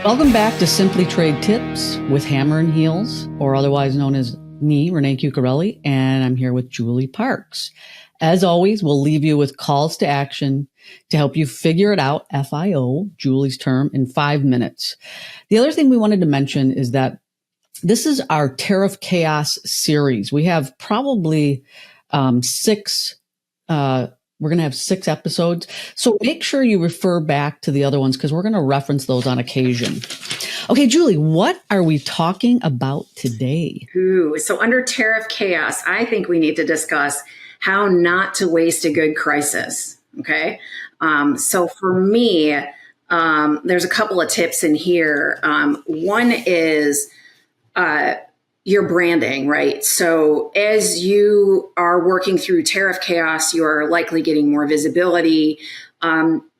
Welcome back to Simply Trade Tips with Hammer and Heels, or otherwise known as me, Renee Cuccarelli, and I'm here with Julie Parks. As always, we'll leave you with calls to action to help you figure it out, FIO, Julie's term, in 5 minutes. The other thing we wanted to mention is that this is our Tariff Chaos series. We have probably we're going to have 6 episodes. So make sure you refer back to the other ones because we're going to reference those on occasion. Okay, Julie, what are we talking about today? So under Tariff Chaos, I think we need to discuss how not to waste a good crisis. Okay. So for me, there's a couple of tips in here. One is, your branding, right? So as you are working through tariff chaos, you are likely getting more visibility,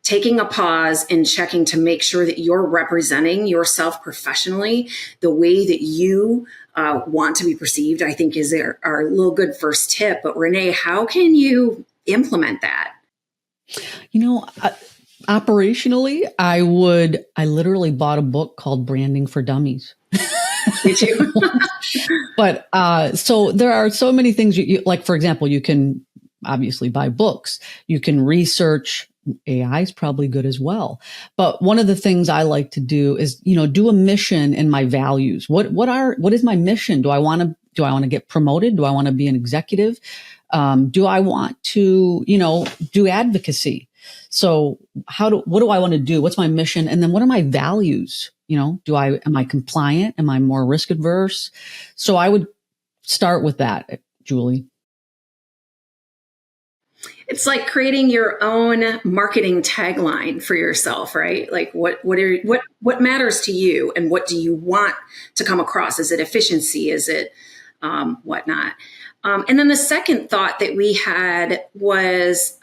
taking a pause and checking to make sure that you're representing yourself professionally the way that you want to be perceived, I think is our little good first tip. But Renee, how can you implement that? Operationally, I literally bought a book called Branding for Dummies. Did you? But so there are so many things you like, for example, you can obviously buy books. You can research. AI is probably good as well. But one of the things I like to do is, do a mission and my values. What is my mission? Do I want to get promoted? Do I want to be an executive? Do I want to, do advocacy? So what do I want to do? What's my mission? And then what are my values? Am I compliant? Am I more risk adverse? So I would start with that, Julie. It's like creating your own marketing tagline for yourself, right? Like what matters to you and what do you want to come across? Is it efficiency? Is it whatnot? And then the second thought that we had was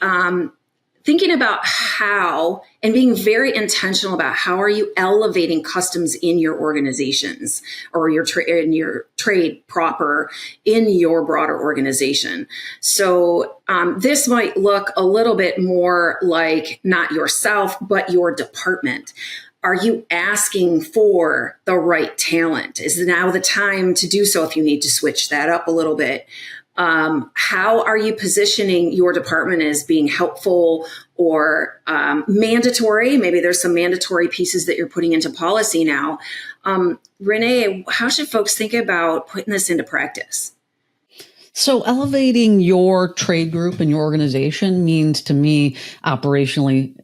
thinking about how and being very intentional about how are you elevating customs in your organizations or in your trade proper in your broader organization. So this might look a little bit more like not yourself, but your department. Are you asking for the right talent? Is now the time to do so if you need to switch that up a little bit? How are you positioning your department as being helpful or mandatory? Maybe there's some mandatory pieces that you're putting into policy now. Renee, how should folks think about putting this into practice? So elevating your trade group and your organization means to me operationally,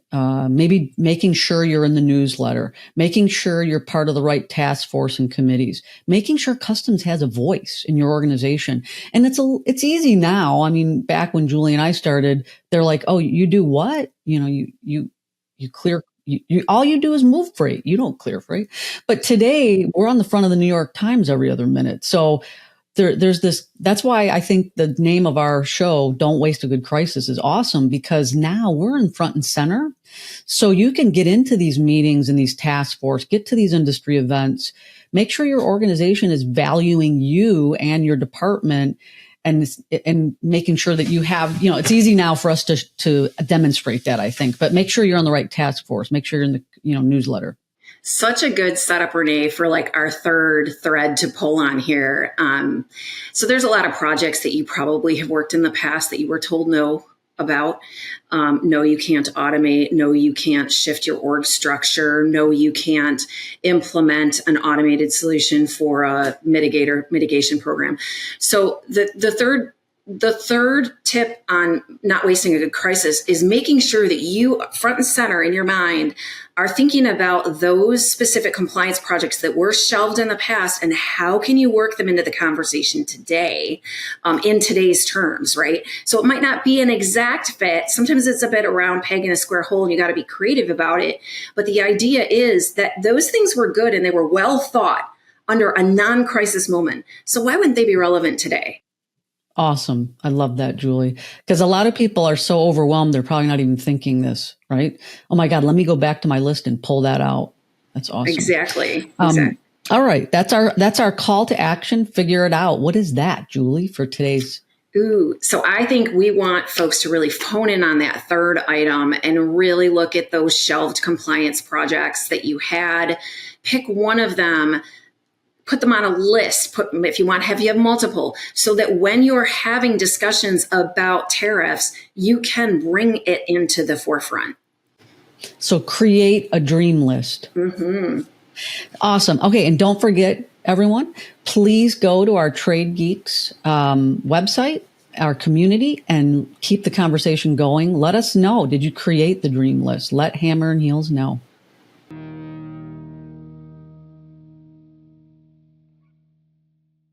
maybe making sure you're in the newsletter, making sure you're part of the right task force and committees, making sure customs has a voice in your organization. And it's easy now. I mean, back when Julie and I started, they're like, oh, you do what? You clear. All you do is move freight. You don't clear freight. But today we're on the front of the New York Times every other minute. So there's this, that's why I think the name of our show, Don't Waste a Good Crisis, is awesome because now we're in front and center. So you can get into these meetings and these task force, get to these industry events, make sure your organization is valuing you and your department and making sure that you have, it's easy now for us to demonstrate that, I think, but make sure you're on the right task force, make sure you're in the, newsletter. Such a good setup, Renee, for like our third thread to pull on here. So there's a lot of projects that you probably have worked in the past that you were told no about. No, you can't automate. No, you can't shift your org structure. No, you can't implement an automated solution for a mitigation program. So the third tip on not wasting a good crisis is making sure that you front and center in your mind are thinking about those specific compliance projects that were shelved in the past and how can you work them into the conversation today in today's terms, right? So it might not be an exact fit. Sometimes it's a bit around pegging a square hole and you got to be creative about it. But the idea is that those things were good and they were well thought under a non-crisis moment. So why wouldn't they be relevant today? Awesome. I love that, Julie, because a lot of people are so overwhelmed. They're probably not even thinking this, right? Oh my God, let me go back to my list and pull that out. That's awesome. Exactly. All right. That's our call to action. Figure it out. What is that, Julie, for today's Ooh, so I think we want folks to really hone in on that third item and really look at those shelved compliance projects that you had. Pick one of them, put them on a list, put if you want, have you have multiple, so that when you're having discussions about tariffs, you can bring it into the forefront. So create a dream list. Mm-hmm. Awesome. Okay. And don't forget, everyone, please go to our Trade Geeks website, our community, and keep the conversation going. Let us know. Did you create the dream list? Let Hammer and Heels know.